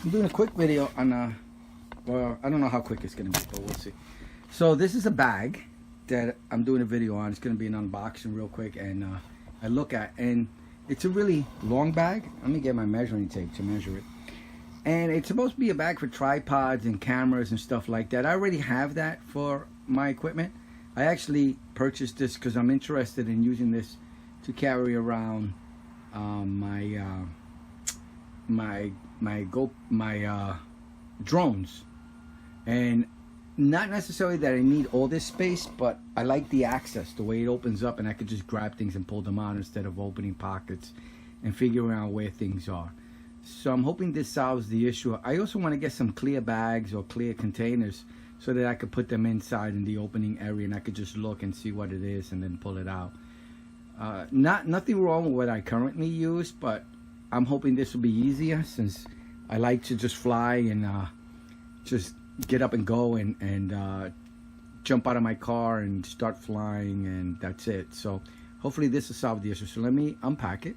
I'm doing a quick video on well, I don't know how quick it's gonna be, but we'll see. So this is a bag that I'm doing a video on. It's gonna be an unboxing real quick, and I look at, and it's a really long bag. Let me get my measuring tape to measure it. And it's supposed to be a bag for tripods and cameras and stuff like that. I already have that for my equipment. I actually purchased this because I'm interested in using this to carry around my drones, and not necessarily that I need all this space, but I like the access, the way it opens up, and I could just grab things and pull them out instead of opening pockets and figuring out where things are. So I'm hoping this solves the issue. I also want to get some clear bags or clear containers so that I could put them inside in the opening area, and I could just look and see what it is and then pull it out. Nothing wrong with what I currently use, but I'm hoping this will be easier, since I like to just fly and just get up and go and jump out of my car and start flying, and that's it. So hopefully this will solve the issue. So let me unpack it.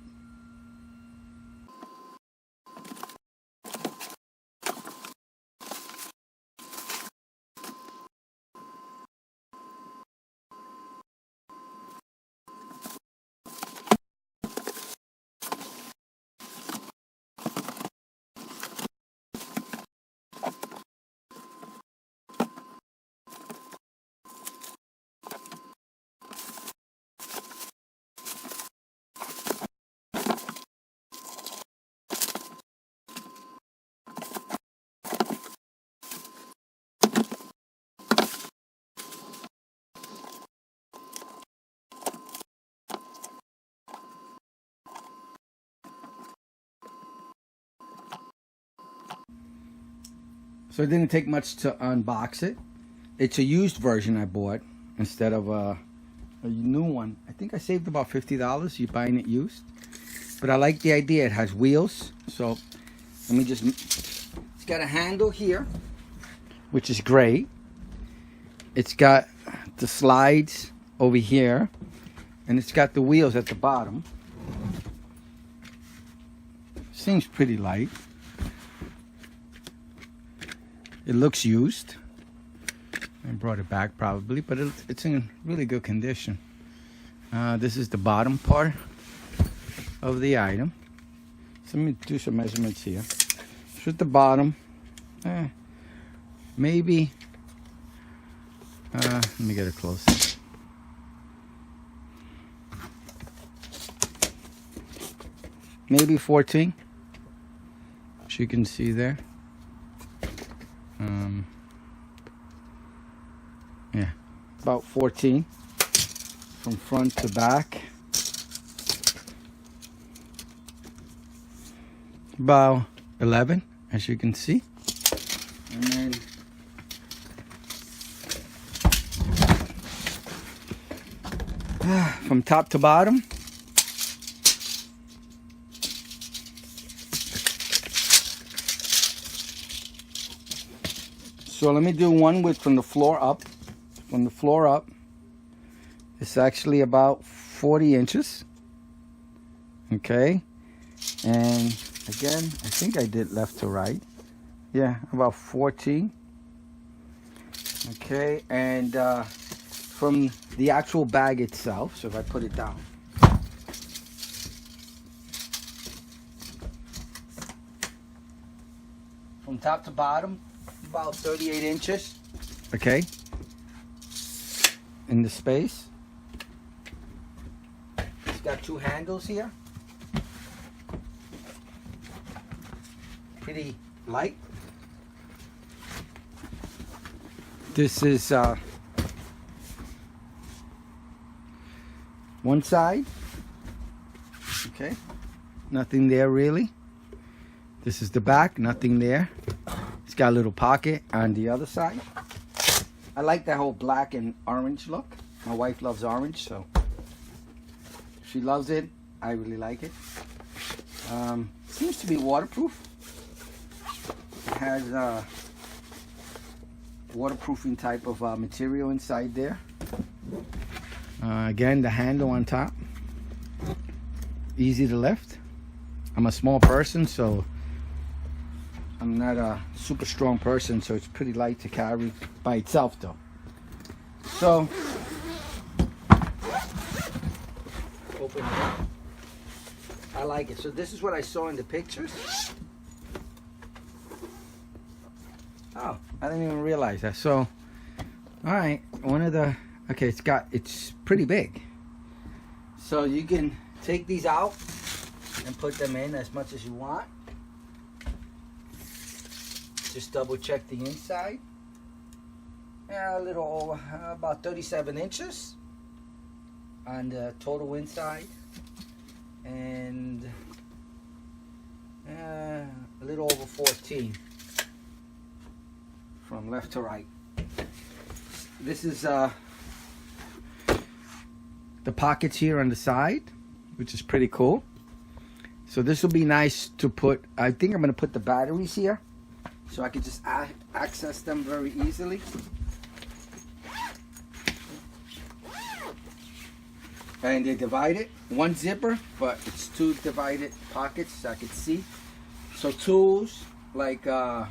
So it didn't take much to unbox it. It's a used version I bought instead of a new one. I think I saved about $50 you buying it used. But I like the idea. It has wheels. So let me just, it's got a handle here, which is great. It's got the slides over here, and it's got the wheels at the bottom. Seems pretty light. It looks used. I brought it back probably, but it's in really good condition. This is the bottom part of the item. So let me do some measurements here. So at the bottom, maybe, let me get it closer. Maybe 14, as you can see there. Yeah, about 14 from front to back. About 11, as you can see. And then from top to bottom, so let me do one with from the floor up. From the floor up, it's actually about 40 inches. Okay, and again, I think I did left to right. Yeah, about 14. Okay, and from the actual bag itself, so if I put it down, from top to bottom, about 38 inches. Okay, in the space. It's got two handles here. Pretty light. This is one side. Okay, nothing there really. This is the back, nothing there. It's got a little pocket on the other side. I like that whole black and orange look. My wife loves orange, so she loves it. I really like it. Seems to be waterproof. It has waterproofing type of material inside there. Again, the handle on top. Easy to lift. I'm a small person, so I'm not a super strong person, so it's pretty light to carry by itself though. So open it up. I like it. So this is what I saw in the pictures. Oh, I didn't even realize that. So, all right, okay, it's pretty big. So you can take these out and put them in as much as you want. Just double check the inside. Yeah, a little over, about 37 inches on the total inside. And a little over 14 from left to right. This is the pockets here on the side, which is pretty cool. So this will be nice to put. I think I'm going to put the batteries here so I can just access them very easily. And they're divided, one zipper, but it's two divided pockets so I can see. So tools like the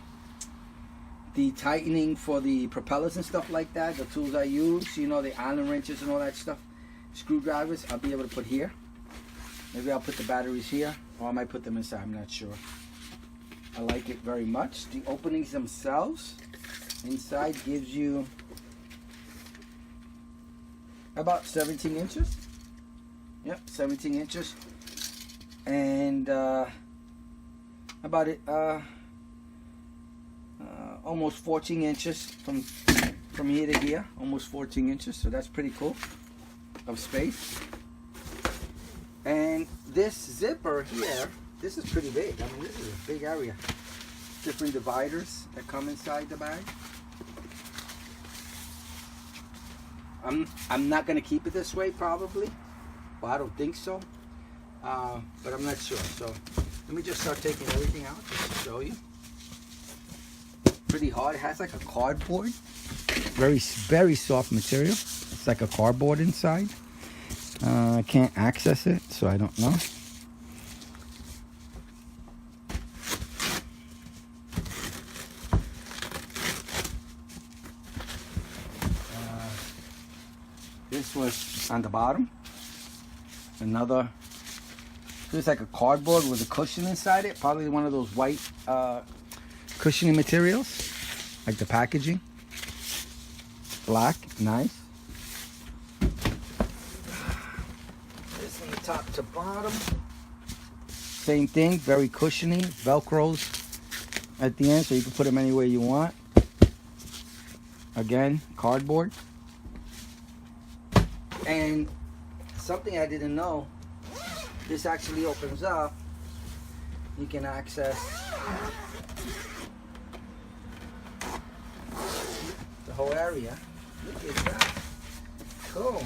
tightening for the propellers and stuff like that, the tools I use, you know, the Allen wrenches and all that stuff, screwdrivers, I'll be able to put here. Maybe I'll put the batteries here, or I might put them inside, I'm not sure. I like it very much. The openings themselves, inside gives you about 17 inches. Yep, 17 inches, and about it, almost 14 inches from here to here, almost 14 inches. So that's pretty cool of space. And this zipper here, this is pretty big. I mean, this is a big area. Different dividers that come inside the bag. I'm not gonna keep it this way probably. Well, I don't think so, but I'm not sure. So let me just start taking everything out just to show you. Pretty hard. It has like a cardboard, very soft material. It's like a cardboard inside. I can't access it, so I don't know. This was on the bottom. Another, it's like a cardboard with a cushion inside it. Probably one of those white cushioning materials, like the packaging. Black, nice. This from the top to bottom. Same thing, very cushiony. Velcros at the end, so you can put them anywhere you want. Again, cardboard. And something I didn't know, this actually opens up. You can access the whole area. Look at that. Cool.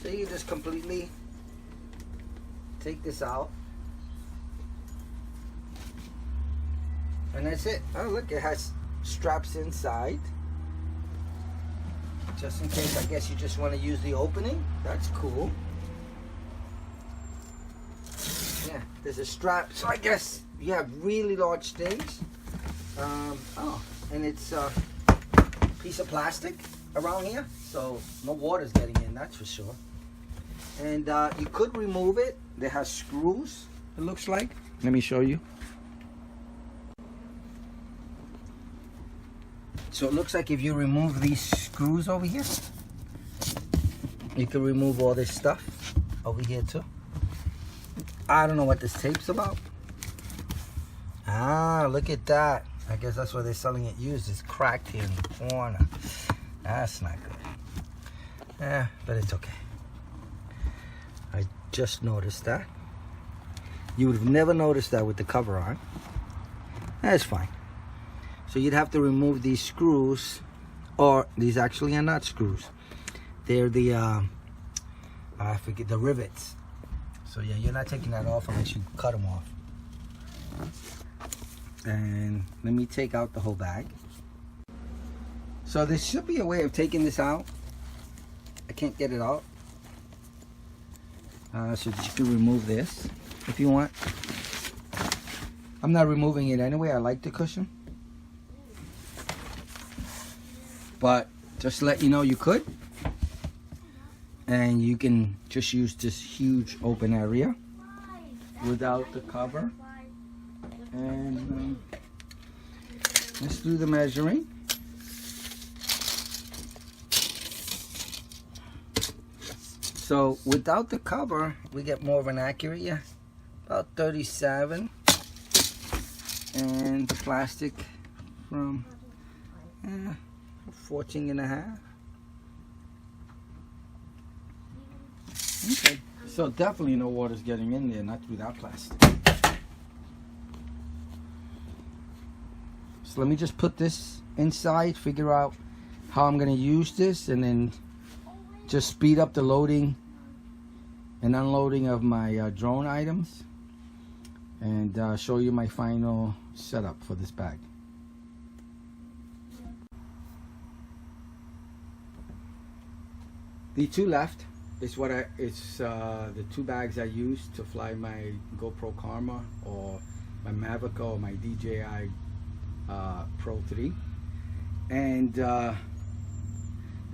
So you just completely take this out. And that's it. Oh, look, it has straps inside. Just in case, I guess you just want to use the opening. That's cool. Yeah, there's a strap. So I guess you have really large things. Oh, and it's a piece of plastic around here. So no water's getting in, that's for sure. And you could remove it. It has screws, it looks like. Let me show you. So it looks like if you remove these screws over here, you can remove all this stuff over here too. I don't know what this tape's about. Ah, look at that. I guess that's why they're selling it used. It's cracked here in the corner. That's not good. Yeah, but it's okay. I just noticed that. You would have never noticed that with the cover on. That's fine. So you'd have to remove these screws, or these actually are not screws. They're the, I forget, the rivets. So yeah, you're not taking that off unless you cut them off. And let me take out the whole bag. So there should be a way of taking this out. I can't get it out. So you can remove this if you want. I'm not removing it anyway. I like the cushion. But just to let you know, you could. And you can just use this huge open area without the cover. And let's do the measuring. So without the cover, we get more of an accurate, yeah, about 37. And the plastic from 14 and a half. Okay, so definitely no water's getting in there, not through that plastic. So let me just put this inside, figure out how I'm going to use this, and then just speed up the loading and unloading of my drone items, and show you my final setup for this bag. The two left is what it's the two bags I use to fly my GoPro Karma or my Mavic or my DJI Pro 3. And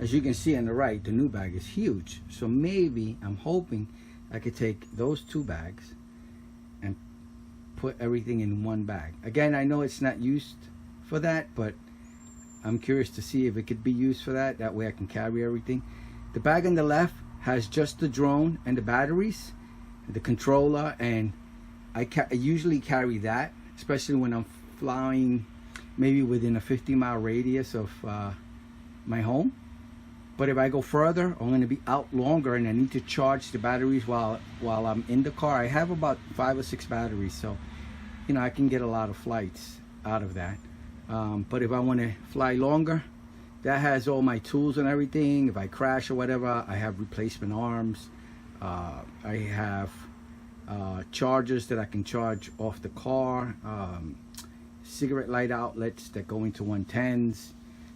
as you can see on the right, the new bag is huge. So maybe I'm hoping I could take those two bags and put everything in one bag. Again, I know it's not used for that, but I'm curious to see if it could be used for that. That way I can carry everything. The bag on the left has just the drone and the batteries, the controller, and I usually carry that, especially when I'm flying maybe within a 50-mile radius of my home. But if I go further, I'm going to be out longer and I need to charge the batteries while I'm in the car. I have about 5 or 6 batteries, so you know I can get a lot of flights out of that. But if I want to fly longer, that has all my tools and everything. If I crash or whatever, I have replacement arms. I have chargers that I can charge off the car, cigarette light outlets that go into 110s,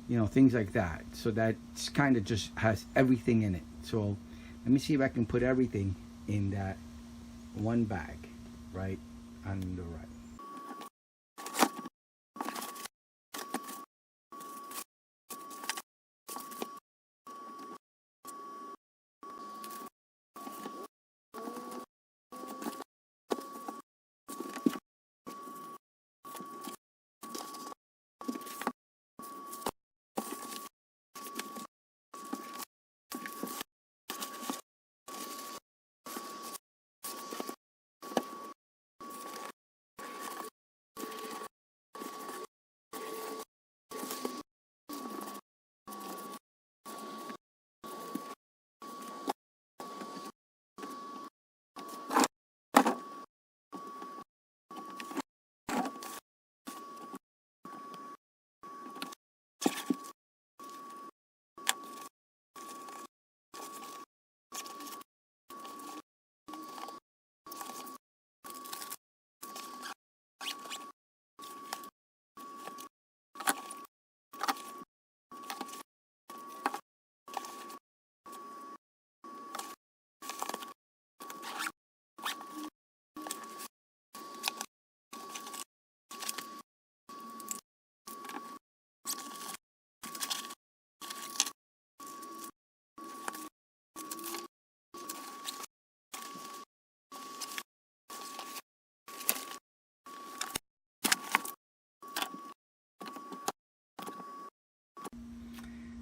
you know, things like that. So that kind of just has everything in it. So let me see if I can put everything in that one bag right on the right.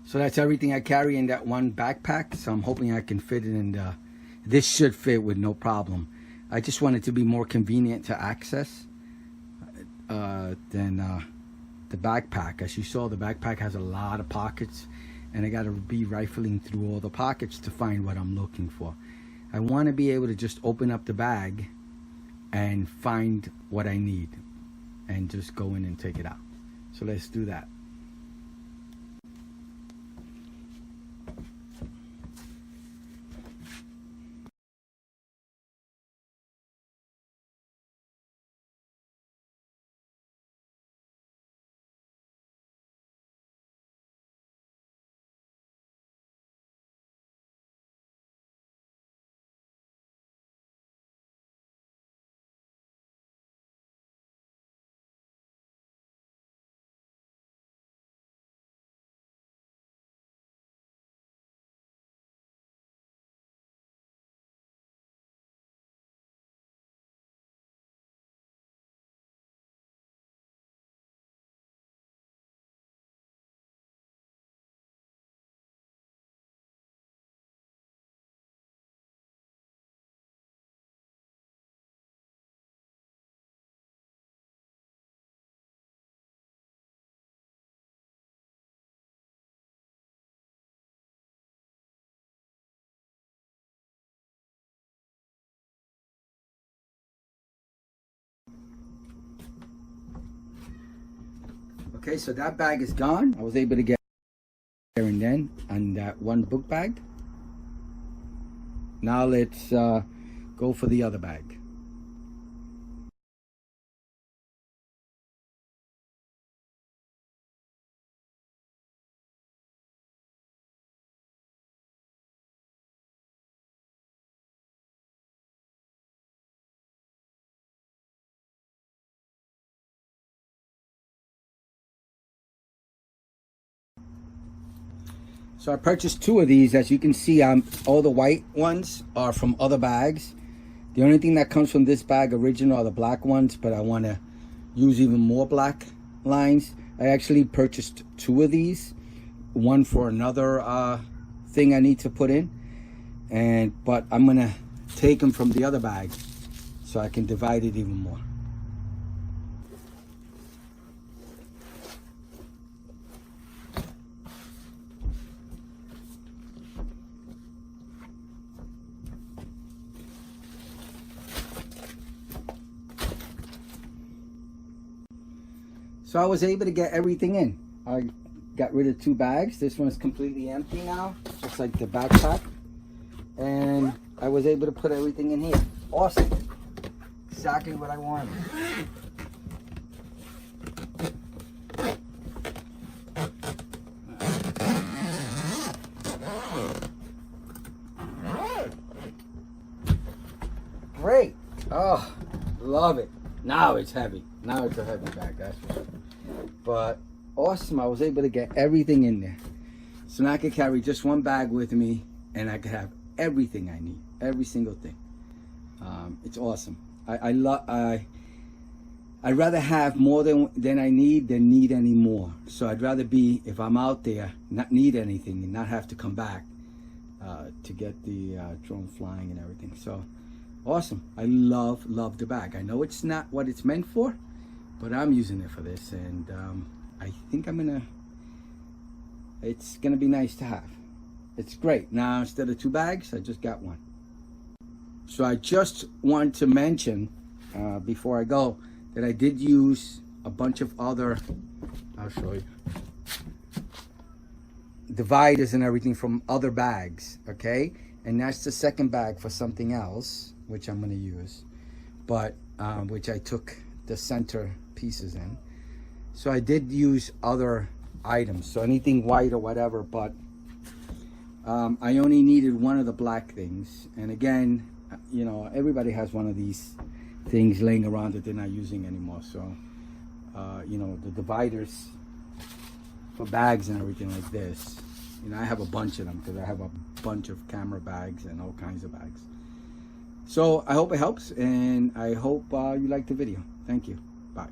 So that's everything I carry in that one backpack. So I'm hoping I can fit it in this should fit with no problem. I just want it to be more convenient to access than the backpack. As you saw, the backpack has a lot of pockets and I got to be rifling through all the pockets to find what I'm looking for. I want to be able to just open up the bag and find what I need and just go in and take it out. So let's do that. Okay, so that bag is gone. I was able to get there and then on that one book bag. Now let's go for the other bag. So I purchased 2 of these. As you can see, all the white ones are from other bags. The only thing that comes from this bag original are the black ones, but I want to use even more black lines. I actually purchased 2 of these, one for another thing I need to put in, but I'm gonna take them from the other bag so I can divide it even more. So I was able to get everything in. I got rid of 2 bags. This one's completely empty now, just like the backpack. And I was able to put everything in here. Awesome. Exactly what I wanted. Great. Oh, love it. Now it's heavy. Now it's a heavy bag, that's for sure. But awesome, I was able to get everything in there. So now I could carry just one bag with me and I could have everything I need, every single thing. It's awesome. I'd rather have more than I need than need any more. So I'd rather be, if I'm out there, not need anything and not have to come back to get the drone flying and everything. So awesome. I love the bag. I know it's not what it's meant for, but I'm using it for this, and I think it's gonna be nice to have. It's great. Now instead of 2 bags, I just got 1. So I just want to mention before I go that I did use a bunch of other, I'll show you, dividers and everything from other bags, okay? And that's the second bag for something else, which I'm going to use, but which I took the center pieces in. So I did use other items, so anything white or whatever, but I only needed 1 of the black things. And again, you know, everybody has one of these things laying around that they're not using anymore. So you know, the dividers for bags and everything like this, you know, I have a bunch of them because I have a bunch of camera bags and all kinds of bags. So I hope it helps, and I hope you liked the video. Thank you. Bye.